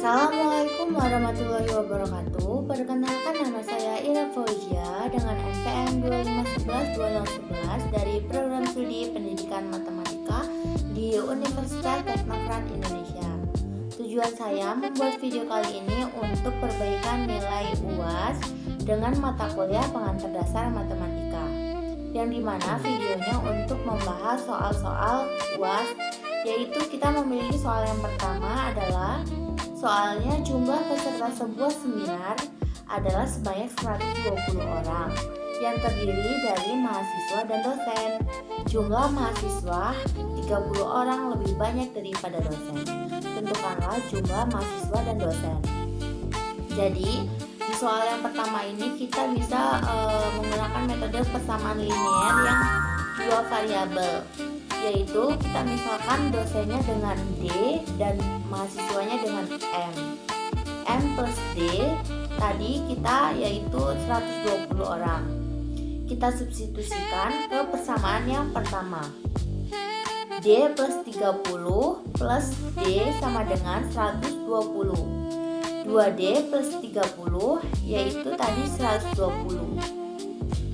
Assalamualaikum warahmatullahi wabarakatuh. Perkenalkan, nama saya Ira Fauzia dengan NPM 2511-2011 dari Program Studi Pendidikan Matematika di Universitas Teknokrat Indonesia. Tujuan saya membuat video kali ini untuk perbaikan nilai UAS dengan mata kuliah pengantar dasar matematika, yang dimana videonya untuk membahas soal-soal UAS, yaitu kita memiliki soal yang pertama adalah soalnya jumlah peserta sebuah seminar adalah sebanyak 120 orang yang terdiri dari mahasiswa dan dosen. Jumlah mahasiswa 30 orang lebih banyak daripada dosen. Tentukanlah jumlah mahasiswa dan dosen. Jadi di soal yang pertama ini kita bisa menggunakan metode persamaan linear yang dua variabel, yaitu kita misalkan dosennya dengan D dan mahasiswanya dengan M plus D tadi kita yaitu 120 orang. Kita substitusikan ke persamaan yang pertama. D plus 30 plus D sama dengan 120. 2D plus 30 yaitu tadi 120.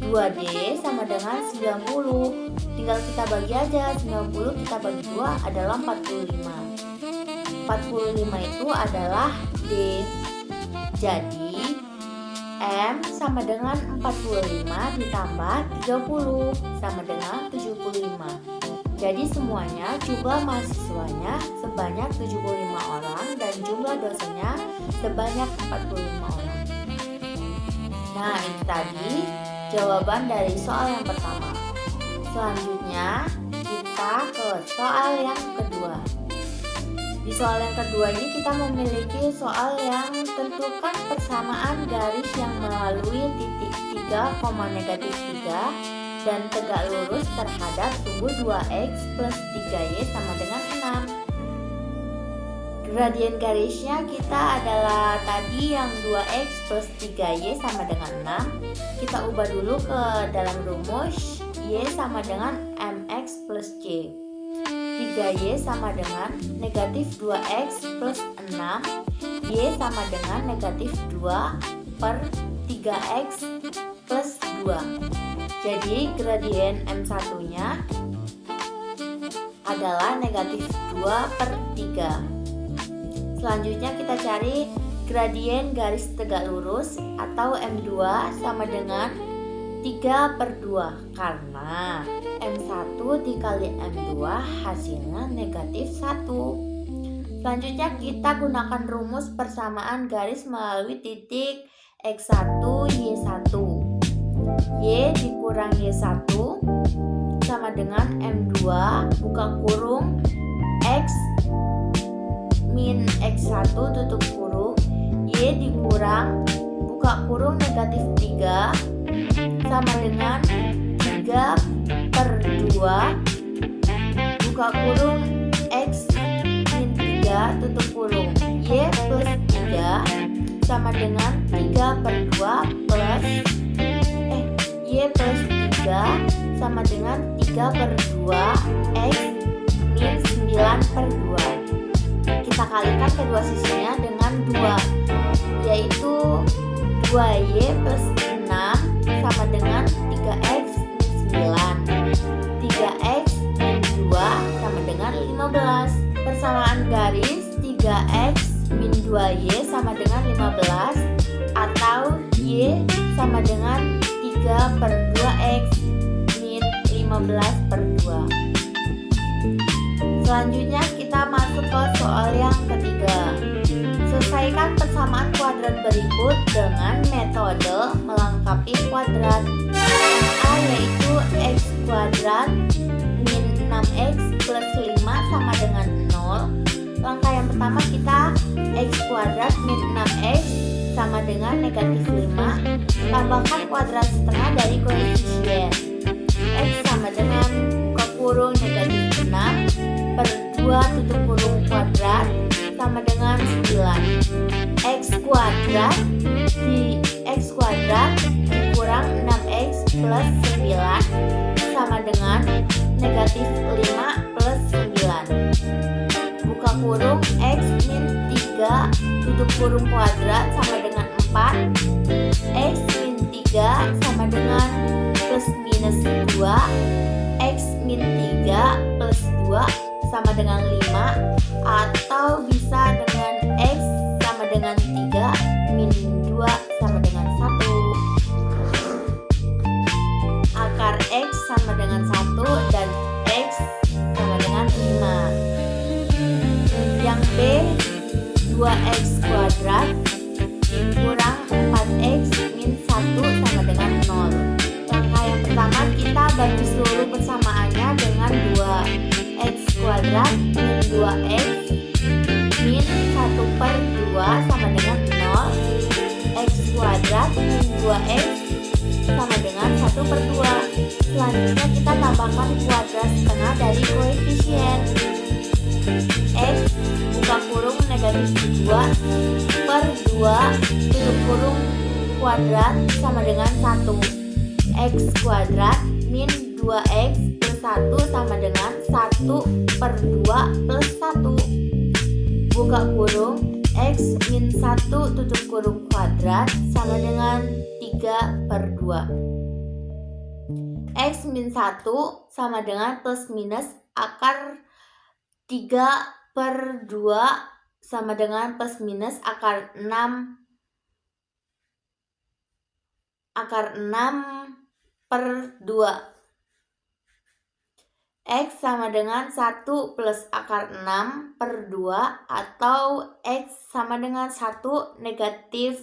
2D sama dengan 90. Tinggal kita bagi aja, 90 kita bagi 2 adalah 45. 45 itu adalah D. Jadi M sama dengan 45 ditambah 30 sama dengan 75. Jadi semuanya jumlah mahasiswanya sebanyak 75 orang dan jumlah dosennya sebanyak 45 orang. Nah, itu tadi jawaban dari soal yang pertama. Selanjutnya kita ke soal yang kedua. Di soal yang kedua ini kita memiliki soal yang tentukan persamaan garis yang melalui titik 3, negatif 3 dan tegak lurus terhadap sumbu 2x plus 3y sama dengan 6. Gradien garisnya kita adalah tadi yang 2x plus 3y sama dengan 6. Kita ubah dulu ke dalam rumus. Y sama dengan mx plus c. 3y sama dengan negatif 2x plus 6. Y sama dengan negatif 2 per 3x plus 2. Jadi gradien M1 nya adalah negatif 2 per 3. Selanjutnya kita cari gradien garis tegak lurus atau M2 sama dengan 3 per 2 karena M1 dikali M2 hasilnya negatif 1. Selanjutnya kita gunakan rumus persamaan garis melalui titik X1, Y1. Y dikurang Y1 sama dengan M2 buka kurung X min X1 tutup kurung Y dikurang buka kurung negatif 3 sama dengan 3 per 2 buka kurung X min 3 tutup kurung Y plus 3 sama dengan 3 per 2 plus Y plus 3 sama dengan 3 per 2 X min 9 per 2. Kita kalikan kedua sisinya dengan 2, yaitu 2Y plus 6 sama dengan 3x min 9. 3x min 2 sama dengan 15. Persamaan garis 3x min 2y sama dengan 15 atau y sama dengan 3 per 2x min 15 per 2. Selanjutnya kita masuk ke soal yang ketiga. Selesaikan persamaan kuadrat berikut dengan metode melengkapi kuadrat. A yaitu x kuadrat min 6x plus 5 sama dengan 0. Langkah yang pertama kita x kuadrat min 6x sama dengan negatif 5. Tambahkan kuadrat setengah dari koefisien. X sama dengan buka kurung negatif 6 per 2 tutup kurung kuadrat sama dengan 9. X kuadrat dikurang 6x plus 9 sama dengan negatif 5 plus 9. Buka kurung X min 3 tutup kurung kuadrat sama dengan 4, X min 3 sama dengan plus minus 2, X min 3 plus 2 sama dengan 5, atau bisa dengan X sama dengan 3 min 2 sama dengan 1. Akar X sama dengan 1 dan X sama dengan 5. Yang B, 2X kuadrat dikurang 4X min 1 sama dengan 0. Langkah yang pertama, kita bagi seluruh persamaannya dengan 2X kuadrat min 2X min 1 per 2 sama dengan 0. X kuadrat min 2X sama dengan 1 per 2. Selanjutnya kita tambahkan kuadrat setengah dari koefisien. X buka kurung negatif 2 per 2 tutup kurung kuadrat sama dengan 1. X kuadrat min 2X plus 1 sama dengan 1 per 2 plus 1. Buka kurung, X min 1 tutup kurung kuadrat sama dengan 3 per 2. X min 1 sama dengan plus minus akar 3 per 2 sama dengan plus minus akar 6 per 2. X sama dengan 1 plus akar 6 per 2 atau X sama dengan 1 negatif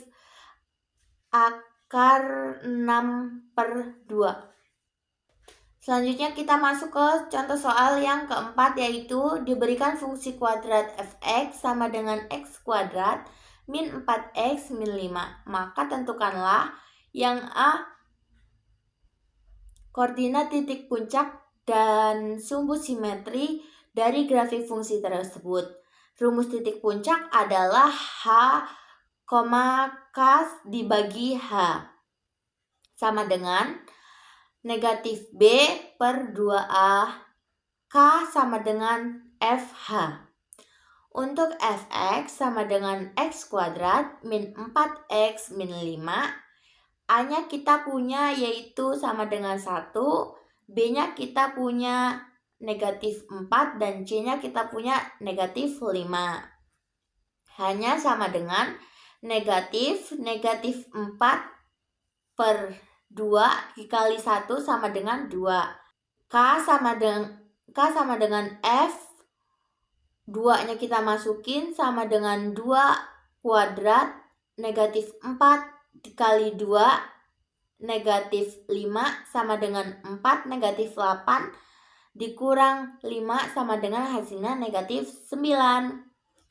akar 6 per 2. Selanjutnya kita masuk ke contoh soal yang keempat, yaitu diberikan fungsi kuadrat f(x) sama dengan x kuadrat min 4x min 5. Maka tentukanlah yang A, koordinat titik puncak dan sumbu simetri dari grafik fungsi tersebut. Rumus titik puncak adalah H, K dibagi H sama dengan negatif B per 2A K sama dengan FH. Untuk fx sama dengan x kuadrat min 4x min 5, A-nya kita punya yaitu sama dengan 1, B-nya kita punya negatif 4, dan C-nya kita punya negatif 5. H-nya sama dengan negatif 4 per 2 dikali 1 sama dengan 2. K sama dengan F, 2-nya kita masukin sama dengan 2 kuadrat negatif 4 dikali 2 negatif 5 sama dengan 4 negatif 8 dikurang 5 sama dengan hasilnya negatif 9.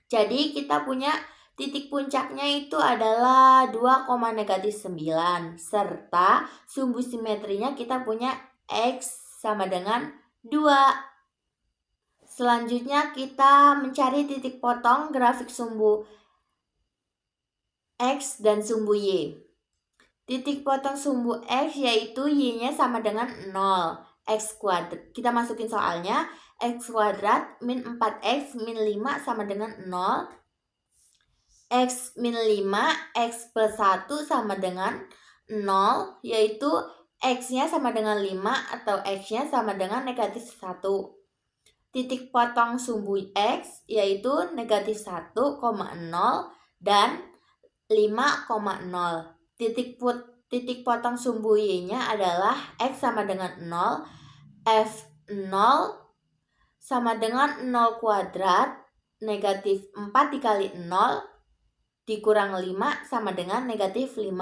Jadi kita punya titik puncaknya itu adalah 2, negatif 9, serta sumbu simetrinya kita punya X sama dengan 2. Selanjutnya kita mencari titik potong grafik sumbu X dan sumbu Y. Titik potong sumbu X yaitu Y-nya sama dengan 0. X kuadrat, kita masukin soalnya, X kuadrat min 4X min 5 sama dengan 0. X min 5, X plus 1 sama dengan 0, yaitu X-nya sama dengan 5 atau X-nya sama dengan negatif 1. Titik potong sumbu X yaitu negatif 1,0 dan 5,0. Titik potong sumbu Y-nya adalah X sama dengan 0, F0 sama dengan 0 kuadrat negatif 4 dikali 0 dikurang 5 sama dengan negatif 5.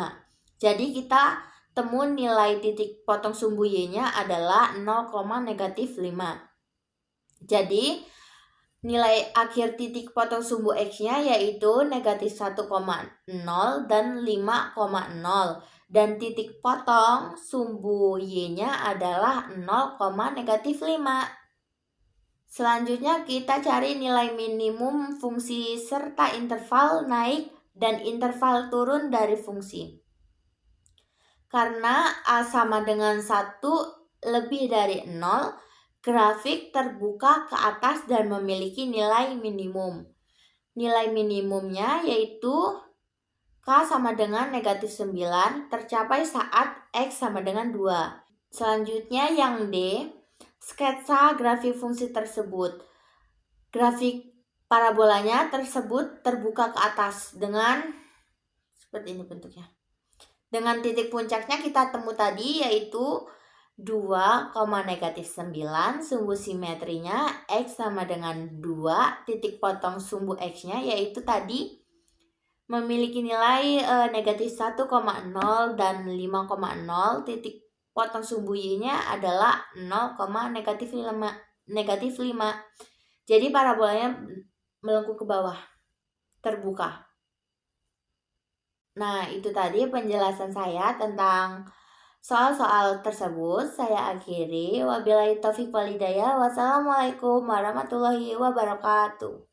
Jadi kita temu nilai titik potong sumbu Y-nya adalah 0, negatif 5. Jadi nilai akhir titik potong sumbu X-nya yaitu negatif 1,0 dan 5,0. Dan titik potong sumbu Y-nya adalah 0, negatif 5. Selanjutnya kita cari nilai minimum fungsi serta interval naik dan interval turun dari fungsi. Karena A sama dengan 1 lebih dari 0, grafik terbuka ke atas dan memiliki nilai minimum. Nilai minimumnya yaitu K sama dengan negatif 9 tercapai saat X sama dengan 2. Selanjutnya yang D, sketsa grafik fungsi tersebut. Grafik parabolanya tersebut terbuka ke atas dengan seperti ini bentuknya. Dengan titik puncaknya kita temu tadi yaitu 2, negatif 9, sumbu simetrinya X sama dengan 2, titik potong sumbu X-nya yaitu tadi memiliki nilai negatif 1,0 dan 5,0, titik potong sumbu Y-nya adalah 0, negatif 5. Jadi parabolanya melengkung ke bawah, terbuka. Nah, itu tadi penjelasan saya tentang soal-soal tersebut. Saya akhiri. Wabillahi taufiq walhidayah. Wassalamualaikum warahmatullahi wabarakatuh.